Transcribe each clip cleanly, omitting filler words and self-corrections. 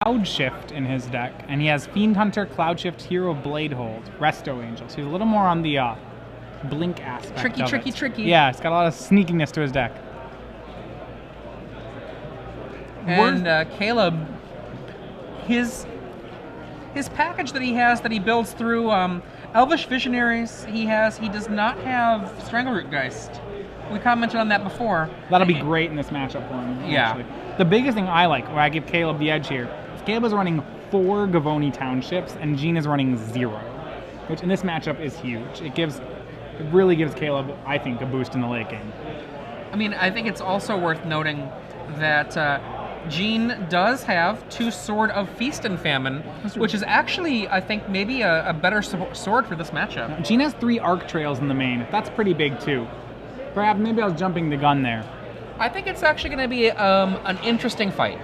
Cloud Shift in his deck, and he has Fiend Hunter, Cloud Shift, Hero, Blade Hold, Resto Angel. So he's a little more on the blink aspect. Tricky. Yeah, it's got a lot of sneakiness to his deck. And Caleb, his package that he has that he builds through Elvish Visionaries, he does not have Strangleroot Geist. We commented on that before. That'll be great in this matchup for him. Yeah. Actually. The biggest thing I like, where I give Caleb the edge here, is Caleb is running 4 Gavoni Townships, and Gene is running 0, which in this matchup is huge. It really gives Caleb, I think, a boost in the late game. I mean, I think it's also worth noting that Gene does have 2 Sword of Feast and Famine, which is actually, I think, maybe a better sword for this matchup. Gene has 3 Arc Trails in the main. That's pretty big, too. Perhaps maybe I was jumping the gun there. I think it's actually going to be an interesting fight.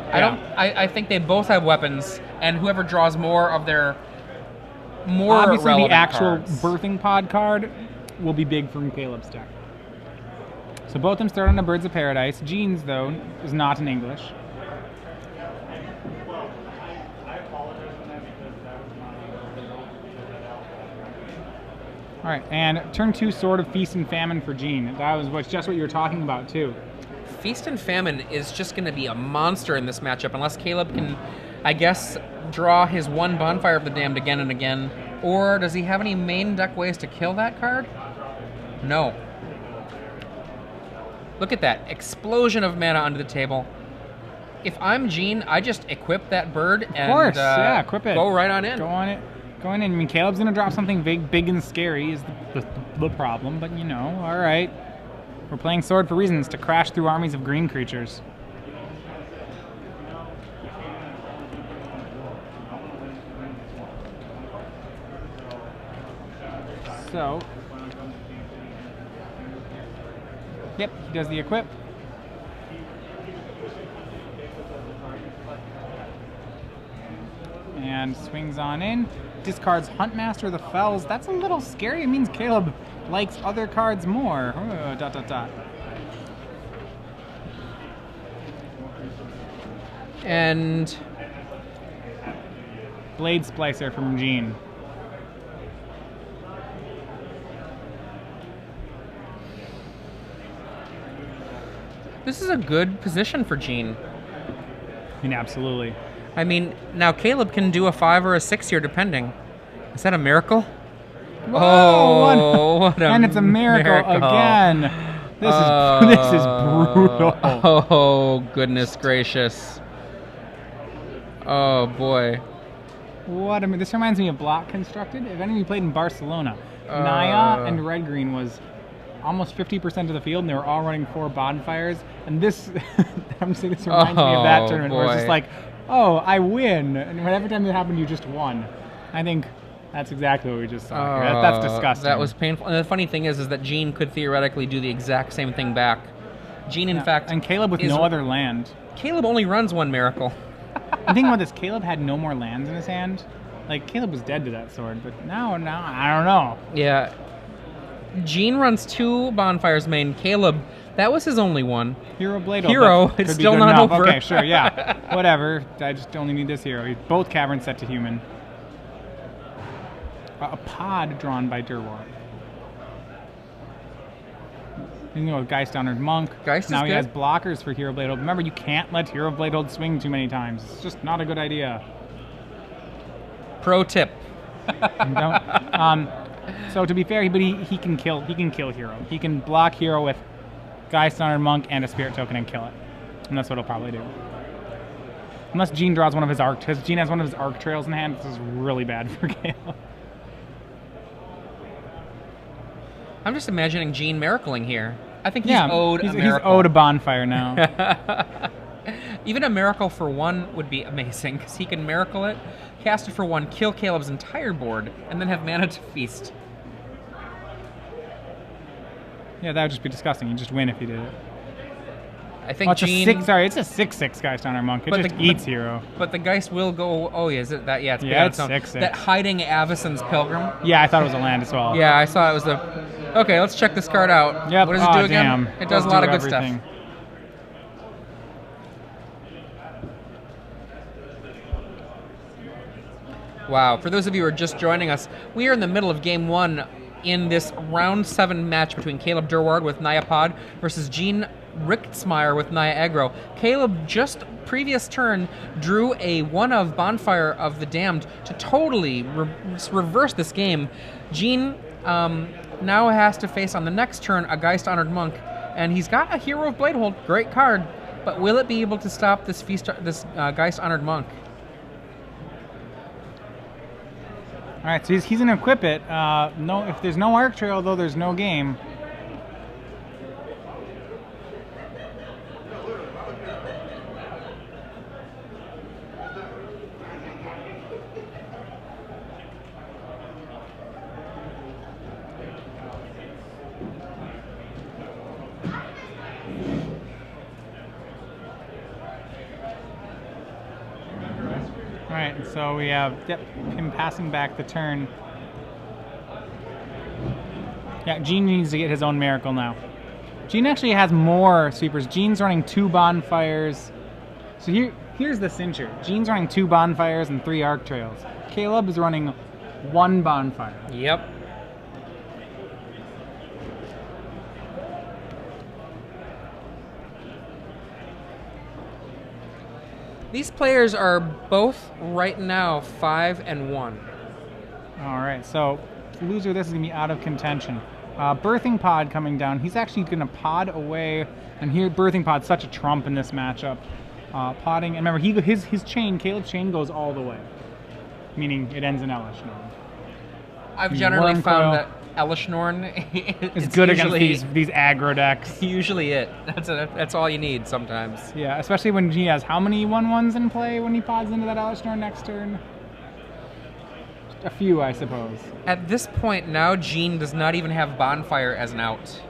Yeah. I think they both have weapons, and whoever draws more of their more obviously relevant the actual cards. Birthing Pod card will be big from Caleb's deck. So both of them start on a Birds of Paradise. Gene's, though, is not in English. All right, and turn 2 Sword of Feast and Famine for Gene. That was just what you were talking about, too. Feast and Famine is just going to be a monster in this matchup, unless Caleb can, I guess, draw his 1 Bonfire of the Damned again and again. Or does he have any main deck ways to kill that card? No. Look at that. Explosion of mana under the table. If I'm Gene, I just equip that bird and Of course, yeah, equip it. Go right on in. Go on it. Going in. I mean, Caleb's going to drop something big and scary is the problem, but you know, all right. We're playing Sword for reasons, to crash through armies of green creatures. So, yep, he does the equip. And swings on in. Discards Huntmaster of the Fells. That's a little scary. It means Caleb likes other cards more. And Blade Splicer from Gene. this is a good position for Gene. I mean, absolutely. I mean, now Caleb can do a 5 or a 6 here, depending. Is that a miracle? Whoa, what a and it's a miracle again. This is brutal. Oh, goodness gracious. Oh, boy. This reminds me of Block Constructed. If any of you played in Barcelona, Naya and Red Green was almost 50% of the field, and they were all running 4 bonfires. And this, I'm saying this reminds me of that tournament where it's just like, oh, I win. And every time that happened, you just won. I think that's exactly what we just saw here. That's disgusting. That was painful. And the funny thing is that Gene could theoretically do the exact same thing back. Gene, in fact... And Caleb with no other land. Caleb only runs 1 miracle. The thing about this, Caleb had no more lands in his hand. Like, Caleb was dead to that sword, but now, I don't know. Yeah. Gene runs 2 bonfires main. Caleb, that was his only one. Hero Blade. Hero, it's still not enough. over. Okay, sure, yeah. Whatever. I just only need this hero. Both caverns set to human. A pod drawn by Durward. You know, Geist Honored Monk. Geist now is he good. has blockers for Hero Blade Hold. Remember, you can't let Hero Blade Hold swing too many times. It's just not a good idea. Pro tip. So to be fair, he can kill Hero. He can block Hero with Geist Honored Monk and a Spirit Token and kill it. And that's what he'll probably do. Unless Gene draws one of his arc. Because Gene has one of his arc trails in hand. This is really bad for Caleb. I'm just imagining Gene miracling here. I think he's owed a miracle. He's owed a bonfire now. Even a miracle for 1 would be amazing, because he can miracle it, cast it for 1, kill Caleb's entire board, and then have mana to feast. Yeah, that would just be disgusting. You'd just win if you did it. I think Gene... it's a 6/6 Geist Honored Monk. It just eats Hero. But the Geist will go... Oh, yeah, is it that? Yeah, it's yeah, it's 6/6. That hiding Avacyn's Pilgrim. Yeah, I thought it was a land as well. Yeah, I saw it was the... Okay, let's check this card out. Yep. What does it do again? Damn. It does a lot of good everything. stuff. Wow. For those of you who are just joining us, we are in the middle of Game 1 in this Round 7 match between Caleb Durward with Naya Pod versus Gene Richtsmeier with Naya Aggro. Caleb, just previous turn, drew a one-of Bonfire of the Damned to totally reverse this game. Gene now has to face on the next turn a Geist Honored Monk, and he's got a Hero of Bladehold, great card, but will it be able to stop this Geist Honored Monk? All right, so he's going to equip it. No, if there's no Arc Trail, though, there's no game. Alright, so we have him passing back the turn. Yeah, Gene needs to get his own miracle now. Gene actually has more sweepers. Gene's running 2 bonfires. So here's the cincher. Gene's running 2 bonfires and 3 arc trails. Caleb is running 1 bonfire. Yep. These players are both right now 5 and 1. All right, so loser, this is gonna be out of contention. Birthing Pod coming down. He's actually gonna pod away, and here Birthing Pod's such a trump in this matchup. Podding, and remember, his chain, Caleb's chain, goes all the way, meaning it ends in Elish Norn. I've generally found that Elish Norn is good against these aggro decks. Usually that's all you need sometimes. Yeah, especially when he has how many 1/1s in play when he pods into that Elish Norn next turn? A few, I suppose. At this point now, Gene does not even have Bonfire as an out.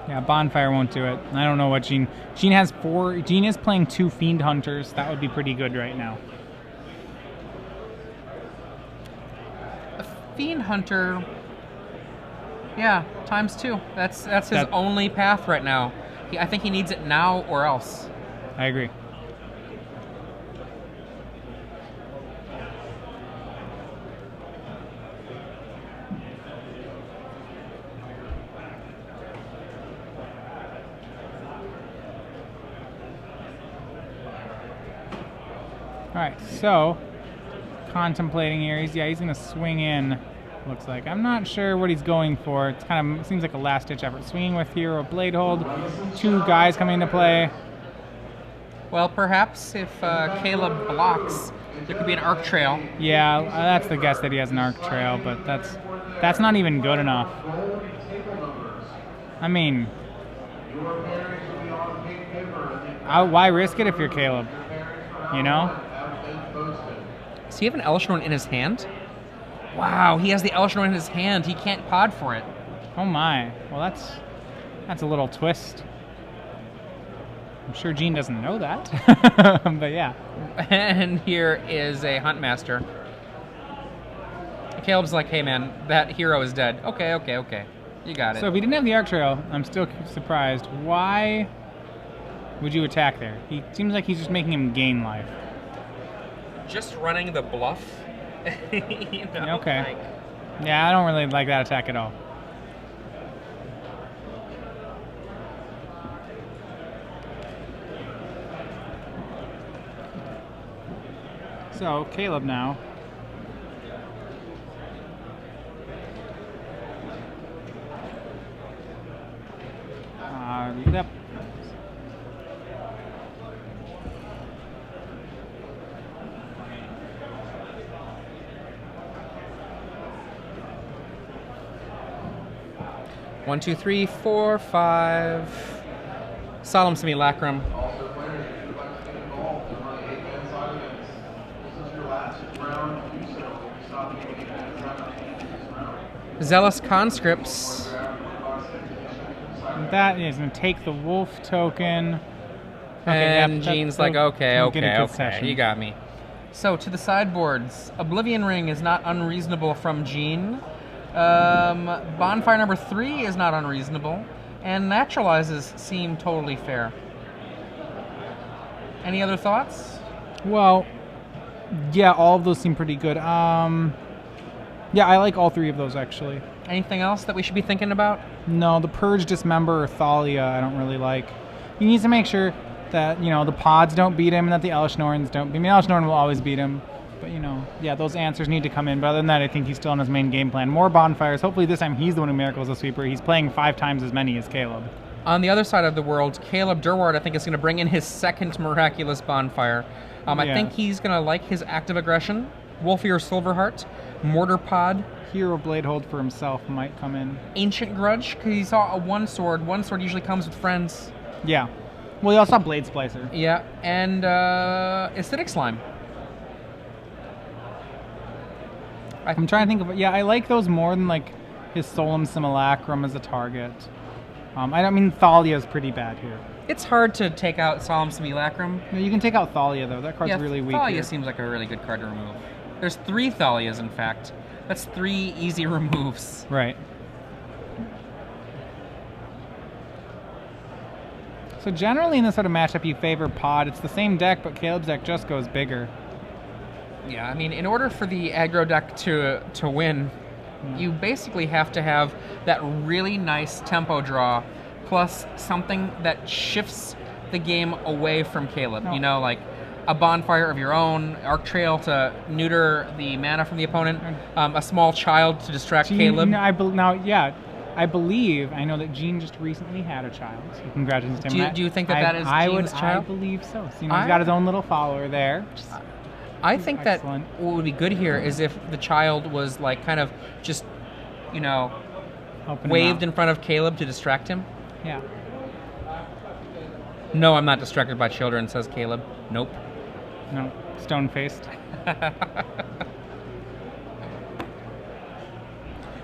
Yeah, Bonfire won't do it. I don't know what Gene has 4. Gene is playing 2 Fiend Hunters. That would be pretty good right now. A Fiend Hunter, yeah, ×2. That's his only path right now. I think he needs it now or else. I agree. All right, so contemplating here. He's gonna swing in. Looks like I'm not sure what he's going for. It's kind of seems like a last-ditch effort. Swinging with Hero Bladehold. 2 guys coming into play. Well, perhaps if Caleb blocks, there could be an Arc Trail. Yeah, that's the guess that he has an Arc Trail, but that's not even good enough. I mean, why risk it if you're Caleb? You know? Does he have an Elish Norn in his hand? Wow, he has the Elish Norn in his hand. He can't pod for it. Oh my. Well, that's a little twist. I'm sure Gene doesn't know that. But yeah. And here is a Huntmaster. Caleb's like, hey man, that hero is dead. Okay. You got it. So if he didn't have the Arc Trail, I'm still surprised. Why would you attack there? He seems like he's just making him gain life. Just running the bluff. You know, okay. Yeah, I don't really like that attack at all. So, Caleb now. Yep. One, 2, 3, 4, 5. Solemn Simulacrum. Zealous Conscripts. That is going to take the wolf token. Okay, and Gene's like, okay, you got me. So, to the sideboards. Oblivion Ring is not unreasonable from Gene. Bonfire number 3 is not unreasonable, and Naturalizes seem totally fair. Any other thoughts? Well, yeah, all of those seem pretty good. Yeah, I like all 3 of those, actually. Anything else that we should be thinking about? No, the Purge, Dismember, or Thalia I don't really like. He needs to make sure that, the pods don't beat him and that the Elesh Norns don't. I mean, Elesh Norn will always beat him. But, yeah, those answers need to come in. But other than that, I think he's still on his main game plan. More bonfires. Hopefully this time he's the one who miracles the sweeper. He's playing 5 times as many as Caleb. On the other side of the world, Caleb Durward, I think, is going to bring in his second miraculous bonfire. I think he's going to like his active aggression, Wolfier Silverheart, Mortar Pod. Hero Bladehold for himself might come in. Ancient Grudge, because he saw a 1-sword. 1-sword usually comes with friends. Yeah. Well, he also saw Blade Splicer. Yeah, and Acidic Slime. I'm trying to think of... Yeah, I like those more than, like, his Solemn Simulacrum as a target. I don't mean Thalia's pretty bad here. It's hard to take out Solemn Simulacrum. No, you can take out Thalia, though. That card's really weak. Thalia here. seems like a really good card to remove. There's 3 Thalias, in fact. That's 3 easy removes. Right. So generally in this sort of matchup, you favor Pod. It's the same deck, but Caleb's deck just goes bigger. Yeah, I mean, in order for the aggro deck to win, you basically have to have that really nice tempo draw, plus something that shifts the game away from Caleb. No. Like a bonfire of your own, Arc Trail to neuter the mana from the opponent, a small child to distract Caleb. I believe, I know that Gene just recently had a child, so congratulations to him. Do you think that is Gene's child? I believe so. He's got his own little follower there. I think excellent. That what would be good here is if the child was like kind of just, waved in front of Caleb to distract him. Yeah. No, I'm not distracted by children, says Caleb. Nope. No, stone-faced.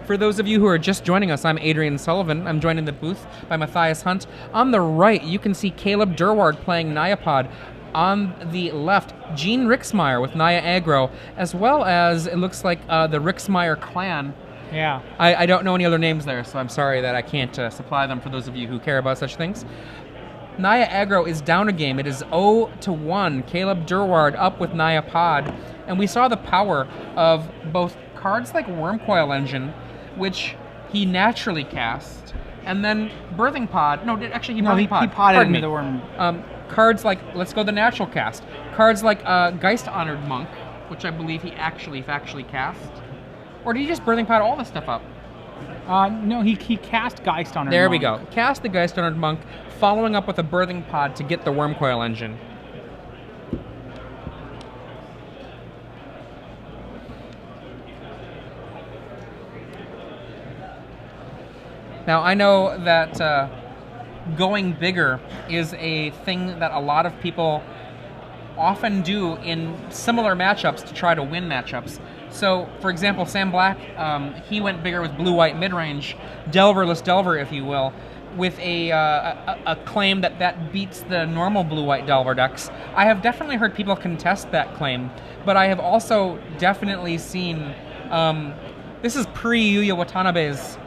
For those of you who are just joining us, I'm Adrian Sullivan. I'm joined in the booth by Matthias Hunt. On the right, you can see Caleb Durward playing Nyapod. On the left, Gene Richtsmeier with Naya Aggro, as well as, it looks like, the Richtsmeier clan. Yeah. I don't know any other names there, so I'm sorry that I can't supply them for those of you who care about such things. Naya Aggro is down a game. It is 0-1. Caleb Durward up with Naya Pod. And we saw the power of both cards like Wormcoil Engine, which he naturally cast, and then Birthing Pod. No, actually he Birthing Pod. He podded into the worm. Cards like, let's go the natural cast. Cards like Geist Honored Monk, which I believe he actually factually cast. Or did he just Birthing Pod all this stuff up? No, he cast Geist Honored Monk. There we go. Cast the Geist Honored Monk, following up with a Birthing Pod to get the Wormcoil Engine. Now, I know that going bigger is a thing that a lot of people often do in similar matchups to try to win matchups. So, for example, Sam Black, he went bigger with blue-white midrange, Delverless Delver, if you will, with a claim that beats the normal blue-white Delver decks. I have definitely heard people contest that claim, but I have also definitely seen, this is pre-Yuya Watanabe's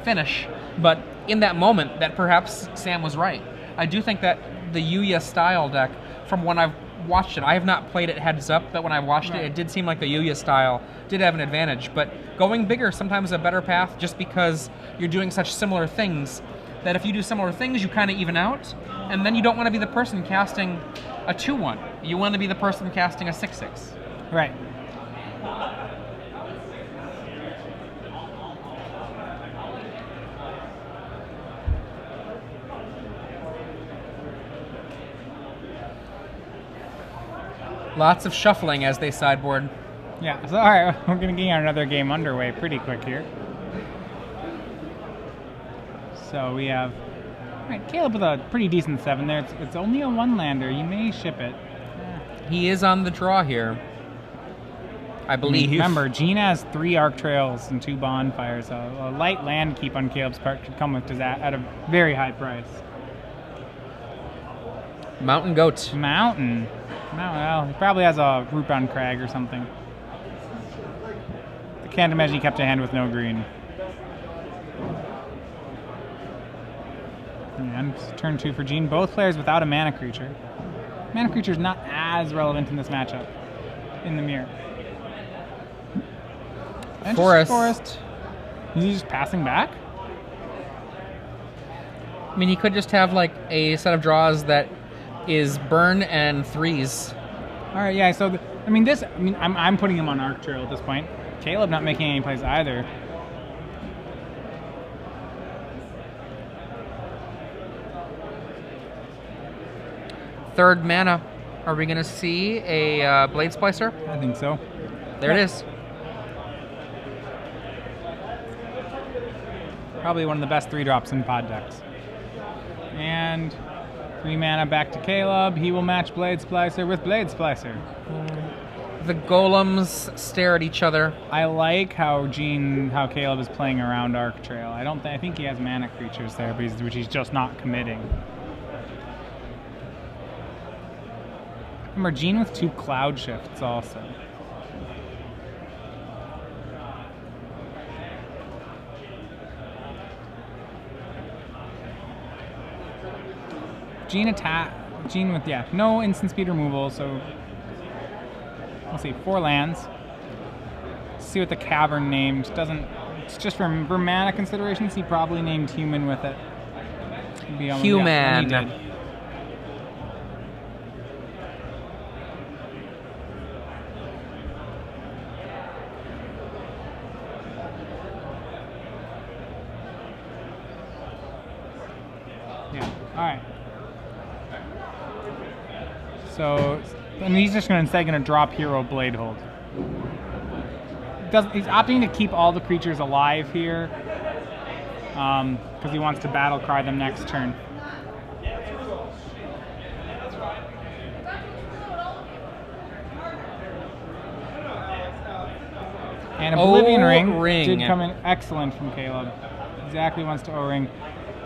finish, but in that moment, that perhaps Sam was right. I do think that the Yuya style deck, from when I've watched it, I have not played it heads up, but when I watched it, it did seem like the Yuya style did have an advantage. But going bigger sometimes is a better path, just because you're doing such similar things, that if you do similar things, you kind of even out, and then you don't want to be the person casting a 2-1. You want to be the person casting a 6-6. Right. Lots of shuffling as they sideboard. Yeah, so alright, we're going to get another game underway pretty quick here. So we have, alright, Caleb with a pretty decent 7 there. It's only a 1-lander. You may ship it. He is on the draw here, I believe. Remember, Gene has 3 Arc Trails and 2 Bonfires. So a light land keep on Caleb's part could come with at a very high price. Mountain Goat. Mountain. Well, he probably has a Rootbound Crag or something. can't imagine he kept a hand with no green. And turn 2 for Gene. Both players without a mana creature. Mana creature is not as relevant in this matchup in the mirror. And Forest. Is he just passing back? I mean, he could just have like a set of draws that is burn and 3s. All right, yeah. So I'm putting him on Arc Trail at this point. Caleb not making any plays either. Third mana. Are we going to see a Blade Splicer? I think so. There it is. Probably one of the best 3-drops in pod decks. And 3 mana back to Caleb. He will match Blade Splicer with Blade Splicer. The golems stare at each other. I like how Caleb is playing around Arc Trail. I think he has mana creatures there, which he's just not committing. Remember, Gene with 2 Cloud Shifts also. Gene with, no instant speed removal, so we'll see, 4 lands. See what the Cavern named. It's just for mana considerations, he probably named Human with it. Human. Yeah, all right. So, and he's just instead going to drop Hero Bladehold. He's opting to keep all the creatures alive here because he wants to battle cry them next turn. And Oblivion Ring did come in excellent from Caleb. Exactly wants to O-Ring.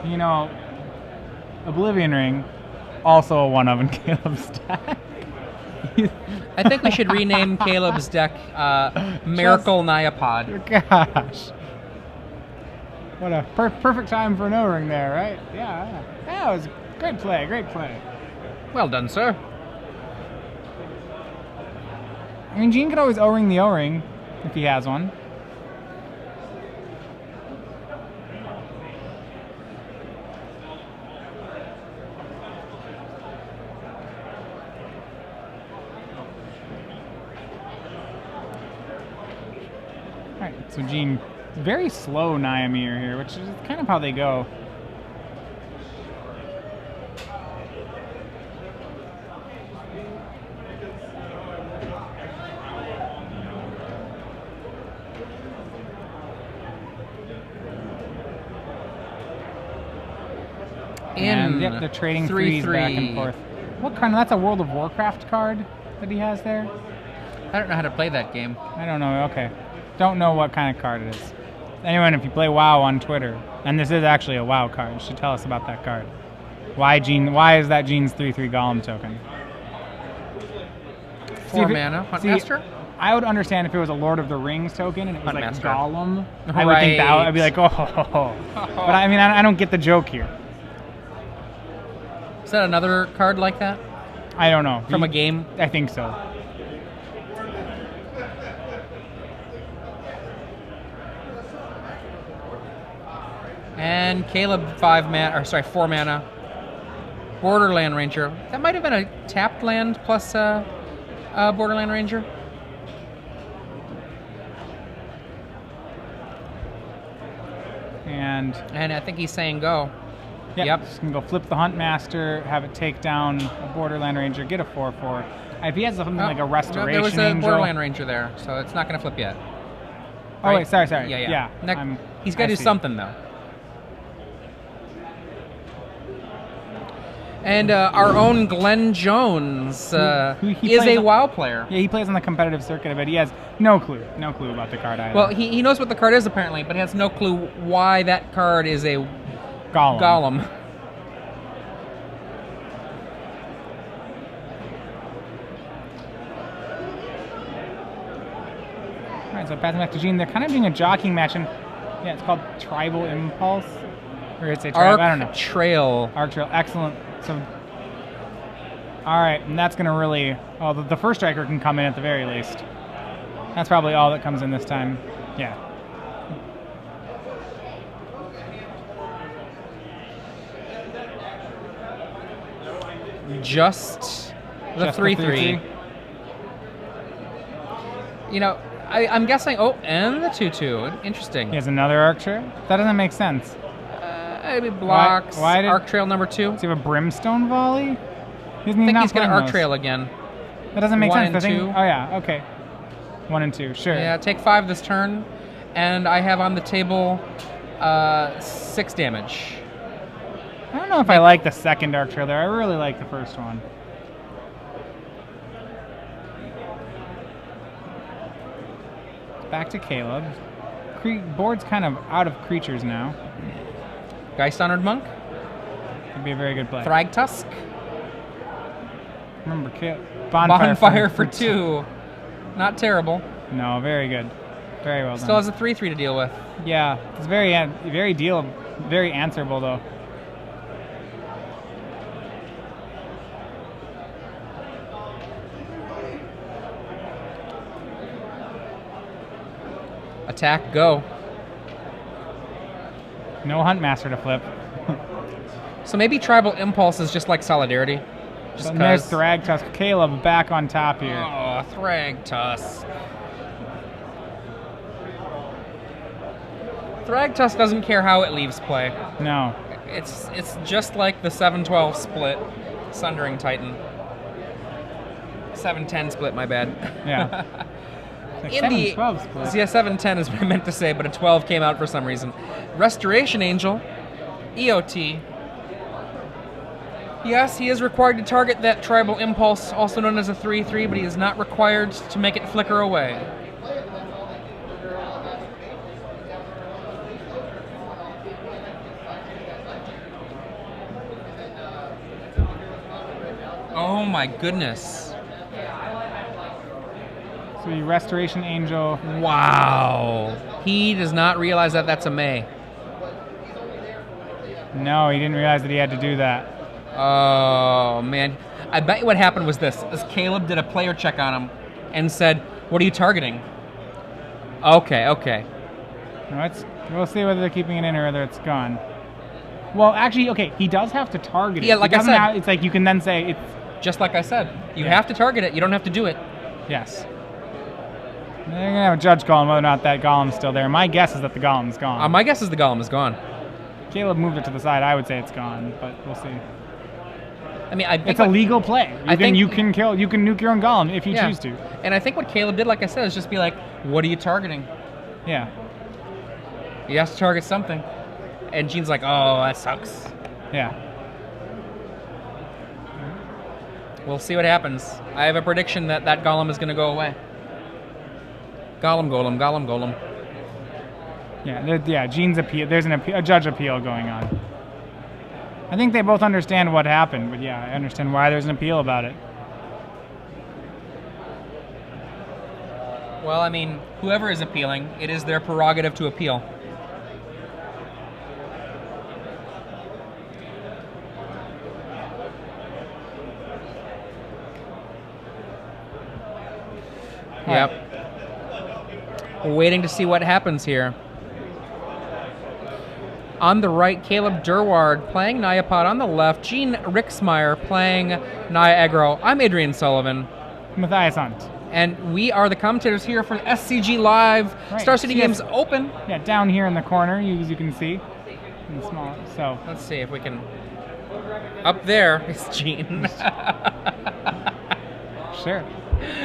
You know, Oblivion Ring, also a 1-of in Caleb's deck. I think we should rename Caleb's deck Miracle Niapod. Gosh. What a perfect time for an O-Ring there, right? Yeah, it was great play, great play. Well done, sir. I mean, Gene could always O-Ring the O-Ring if he has one. Alright, so Gene, very slow Nyamir here, which is kind of how they go. And yep, they're trading 3s back and forth. What kind of, that's a World of Warcraft card that he has there? I don't know how to play that game. I don't know, okay. Don't know what kind of card it is. Anyone, if you play WoW on Twitter, and this is actually a WoW card, you should tell us about that card. Why is that Gene's 3/3 Golem token? 4 mana, Huntmaster? I would understand if it was a Lord of the Rings token and it was like Huntmaster. Golem. I would think that I'd be like, oh. But I mean, I don't get the joke here. Is that another card like that? I don't know. From a game? I think so. And Caleb 4 mana. Borderland Ranger. That might have been a tapped land plus Borderland Ranger. And I think he's saying go. Yep. Just gonna go flip the Huntmaster, have it take down a Borderland Ranger, get a 4/4. If he has something like a Restoration There was a Angel, Borderland Ranger there, so it's not gonna flip yet. Oh right? wait, sorry. Yeah. He's got to do something though. And our own Glenn Jones is a WoW player. Yeah, he plays on the competitive circuit, but he has no clue about the card either. Well, he knows what the card is apparently, but he has no clue why that card is a Golem. Alright, So passing back to Gene. They're kind of doing a jockeying match, and yeah, it's called Tribal Impulse. Or it's a tribe, I don't know. Trail. Arc Trail, excellent. So, all right, and that's going to really... Oh, the first striker can come in at the very least. That's probably all that comes in this time. Yeah. Just the 3/3. You know, I'm guessing... Oh, and the 2/2. Interesting. He has another Arc Trail? That doesn't make sense. Maybe blocks. Why did Arc Trail number 2. Does he have a Brimstone Volley? I think he's going to Arc Trail again. That doesn't make 1 sense. and 2. Oh, yeah, okay. 1 and 2, sure. Yeah, take 5 this turn, and I have on the table 6 damage. I don't know if I like the second Arc Trail there. I really like the first one. Back to Caleb. Board's kind of out of creatures now. Geist Honored Monk. Could be a very good play. Thragtusk. Remember, Bonfire for 2. Not terrible. No, very good. Very well done. Still has a 3/3 to deal with. Yeah, it's very answerable though. Attack, go. No Huntmaster to flip. So maybe Tribal Impulse is just like Solidarity. And there's Thragtusk. Caleb back on top here. Oh, Thragtusk. Thragtusk doesn't care how it leaves play. No. It's just like the 7-12 split, Sundering Titan. 7-10 split, my bad. Yeah. Like In the 7-12 split. Yeah, 7-10 is what I meant to say, but a 12 came out for some reason. Restoration Angel, EOT. Yes, he is required to target that Tribal Impulse, also known as a 3/3, but he is not required to make it flicker away. Oh my goodness. So you Restoration Angel. Wow. He does not realize that that's a May. No, he didn't realize that he had to do that. Oh, man. I bet you what happened was this. Is Caleb did a player check on him and said, "What are you targeting?" Okay. We'll see whether they're keeping it in or whether it's gone. Well, actually, okay, he does have to target it. Yeah, like I said. It's like you can then say it's... Just like I said. You have to target it. You don't have to do it. Yes. They're going to have a judge call on whether or not that golem's still there. My guess is that the golem's gone. My guess is the golem is gone. Caleb moved it to the side. I would say it's gone, but we'll see. I mean, I think it's a legal play. You can nuke your own golem if you choose to. And I think what Caleb did, like I said, is just be like, "What are you targeting?" Yeah. He has to target something. And Gene's like, "Oh, that sucks." Yeah. We'll see what happens. I have a prediction that that golem is going to go away. Golem. Yeah, Gene's appeal. There's a judge appeal going on. I think they both understand what happened, but yeah, I understand why there's an appeal about it. Well, I mean, whoever is appealing, it is their prerogative to appeal. Yep. We're waiting to see what happens here. On the right, Caleb Durward playing Nyapod. On the left, Gene Richtsmeier playing Naya Aggro. I'm Adrian Sullivan. Matthias Hunt. And we are the commentators here for SCG Live. Right. Star City Games Open. Yeah, down here in the corner, as you can see. In the small, so. Let's see if we can... Up there is Gene. Sure.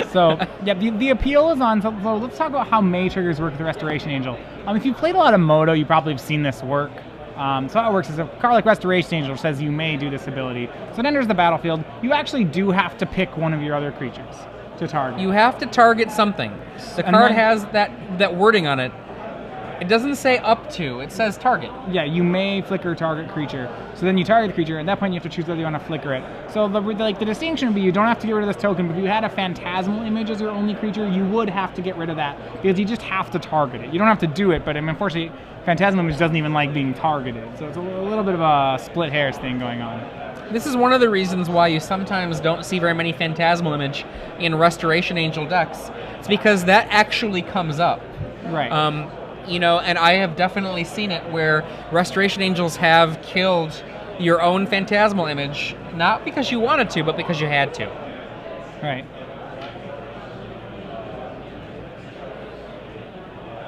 So, yeah, the appeal is on. So let's talk about how May triggers work with the Restoration Angel. If you've played a lot of Moto, you probably have seen this work. So how it works is a card like Restoration Angel says you may do this ability. So it enters the battlefield. You actually do have to pick one of your other creatures to target. You have to target something. The card has that wording on it. It doesn't say up to. It says target. Yeah, you may flicker target creature. So then you target the creature. At that point, you have to choose whether you want to flicker it. So the distinction would be you don't have to get rid of this token, but if you had a phantasmal image as your only creature, you would have to get rid of that because you just have to target it. You don't have to do it, but I mean, unfortunately, phantasmal image doesn't even like being targeted. So it's a little bit of a split hairs thing going on. This is one of the reasons why you sometimes don't see very many Phantasmal Image in Restoration Angel decks. It's because that actually comes up. Right. You know, and I have definitely seen it where Restoration Angels have killed your own Phantasmal Image, not because you wanted to, but because you had to. Right.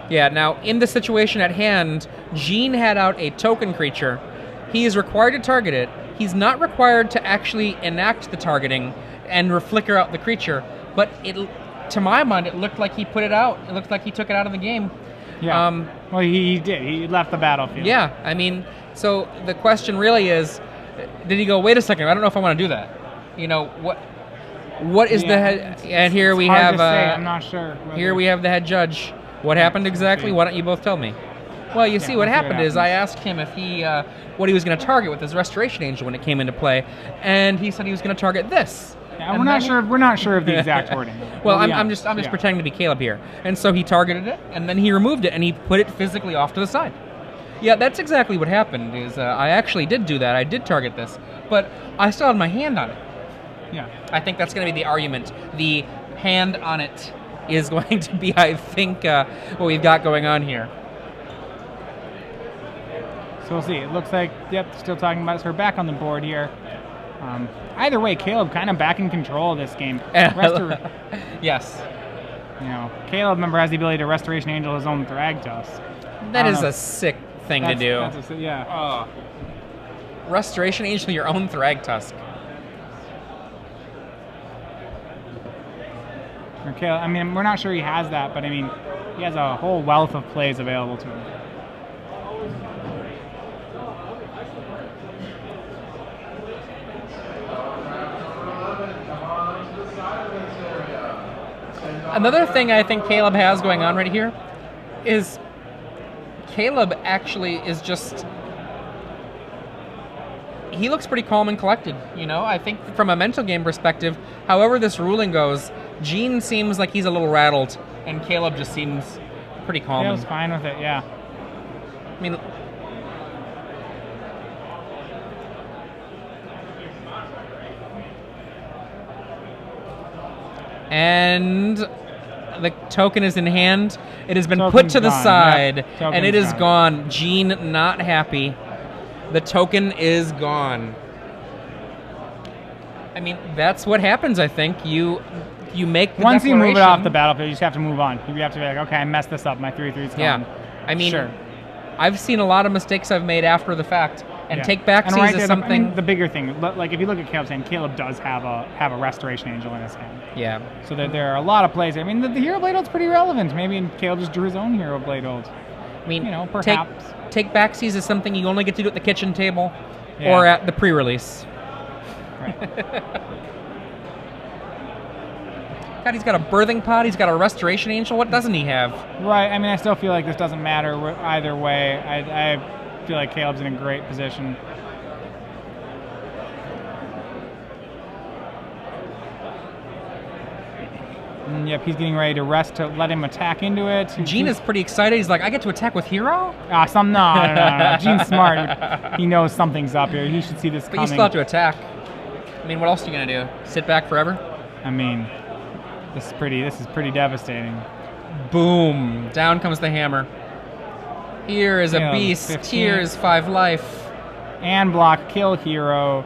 Yeah, now, in the situation at hand, Gene had out a token creature. He is required to target it. He's not required to actually enact the targeting and flicker out the creature, but to my mind, it looked like he put it out. It looked like he took it out of the game. Yeah. Well, he did. He left the battlefield. Yeah, I mean, so the question really is, did he go, wait a second, I don't know if I want to do that. You know, what is the head, and here we hard have, to say. I'm not sure. Here we have the head judge. What happened exactly? Why don't you both tell me? Well, you see, what happened is I asked him if what he was going to target with his Restoration Angel when it came into play, and he said he was going to target this. Yeah, we're not sure. We're not sure of the exact wording. Well, I'm just pretending to be Caleb here, and so he targeted it, and then he removed it, and he put it physically off to the side. Yeah, that's exactly what happened. Is I actually did do that. I did target this, but I still had my hand on it. Yeah. I think that's going to be the argument. The hand on it is going to be, I think, what we've got going on here. So we'll see. It looks like, yep, still talking about it. So we're back on the board here. Either way, Caleb kind of back in control of this game. Yes. You know, Caleb, remember, has the ability to Restoration Angel his own Thragtusk. That is a sick thing to do. Yeah. Restoration Angel your own Thragtusk. Okay, I mean, we're not sure he has that, but I mean, he has a whole wealth of plays available to him. Another thing I think Caleb has going on right here is Caleb actually is just... He looks pretty calm and collected, you know? I think from a mental game perspective, however this ruling goes, Gene seems like he's a little rattled, and Caleb just seems pretty calm. Caleb's fine with it, yeah. I mean... And the token is in hand. It has been put to the side, and it is gone. Gene not happy. The token is gone. I mean, that's what happens, I think. You make the Once you move it off the battlefield, you just have to move on. You have to be like, okay, I messed this up. My 3/3's gone. Yeah. I mean, sure. I've seen a lot of mistakes I've made after the fact. And take backsies is something... The bigger thing, like if you look at Caleb's hand, Caleb does have a Restoration Angel in his hand. Yeah. So there are a lot of plays. I mean, the Hero Blade Hold's pretty relevant. Maybe Caleb just drew his own Hero Blade Hold. I mean, you know, perhaps. Take backsies is something you only get to do at the kitchen table or at the pre-release. Right. God, he's got a birthing pod. He's got a Restoration Angel. What doesn't he have? Right. I mean, I still feel like this doesn't matter either way. I feel like Caleb's in a great position. Yep, he's getting ready to rest to let him attack into it. Gene is pretty excited. He's like, I get to attack with Hero? No. Gene's smart. He knows something's up here. He should see this coming. But you still have to attack. I mean, what else are you going to do? Sit back forever? I mean, this is pretty devastating. Boom. Down comes the hammer. Here is a beast. 15. Here is 5 life. And block, kill Hero.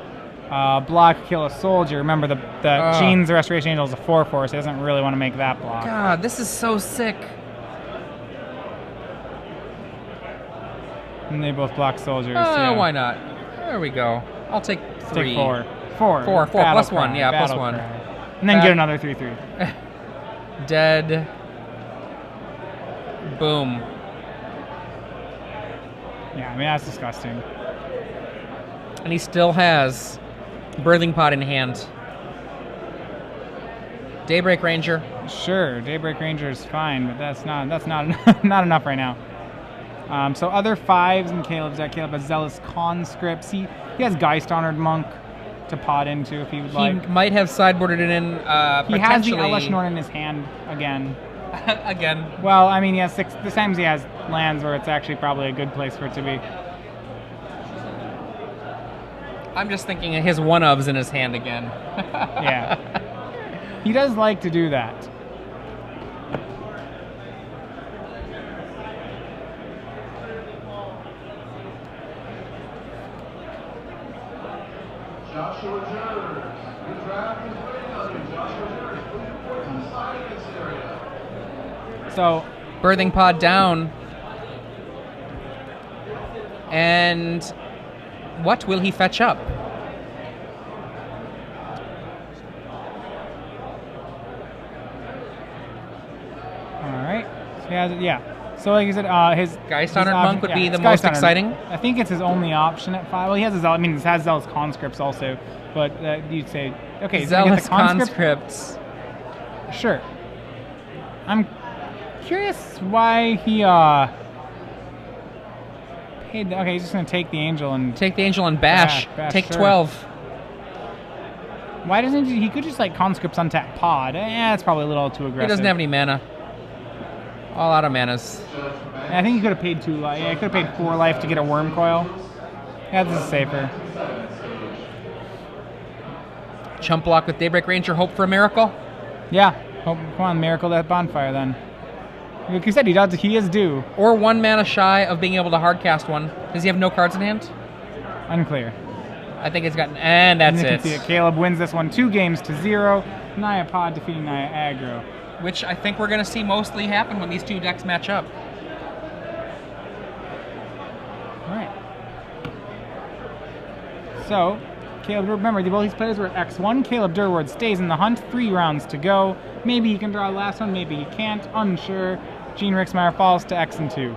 Block, kill a soldier. Remember, the Gene's Restoration Angel is a 4/4, so he doesn't really want to make that block. God, this is so sick. And they both block soldiers. Why not? There we go. I'll take 3. Take 4. 4 plus 1. Yeah, plus 1. And then get another 3/3. Dead. Boom. Yeah, I mean, that's disgusting. And he still has Birthing Pod in hand. Daybreak Ranger. Sure, Daybreak Ranger is fine, but that's not not enough right now. So other 5s in Caleb's deck. Caleb has Zealous Conscripts. He has Geist Honored Monk to pot into if he would like. He might have sideboarded it in. He has the Elesh Norn in his hand again. Again. Well, I mean, he has 6. This time he has lands where it's actually probably a good place for it to be. I'm just thinking of his 1-ofs in his hand again. Yeah. He does like to do that. Joshua Jers. The draft is waiting on you. Joshua Jers. Please report to the side of this area. So, Birthing Pod down. And what will he fetch up? Alright. So he has, yeah. So like you said, his Geist his Honored option- Monk would yeah, be the it's most Geist Honored. exciting. I think it's his only option at 5. Well, he has his, I mean, it has Zealous Conscripts also, but you'd say, okay, so you get Zealous the conscript. Conscripts. Sure. I'm curious why he paid. Okay, he's just gonna take the angel and Take the Angel and bash. Bash, Take sure. 12. Why doesn't he could just like conscripts untap pod? That's probably a little too aggressive. He doesn't have any mana. All out of manas. I think he could have paid 2 life. Yeah, he could have paid 4 life to get a worm coil. Yeah, this is safer. Chump block with Daybreak Ranger. Hope for a miracle. Yeah. Oh, come on, miracle that bonfire then. Like you said, he is due. Or 1 mana shy of being able to hardcast one. Does he have no cards in hand? Unclear. I think it's gotten. And that's And you it. can see it. Caleb wins this one 2 games to 0. Naya pod defeating Naya aggro. Which I think we're going to see mostly happen when these 2 decks match up. Alright. So, Caleb, remember, both these players were at X1. Caleb Durward stays in the hunt. 3 rounds to go. Maybe he can draw the last one, maybe he can't. Unsure. Gene Richtsmeier falls to X and 2.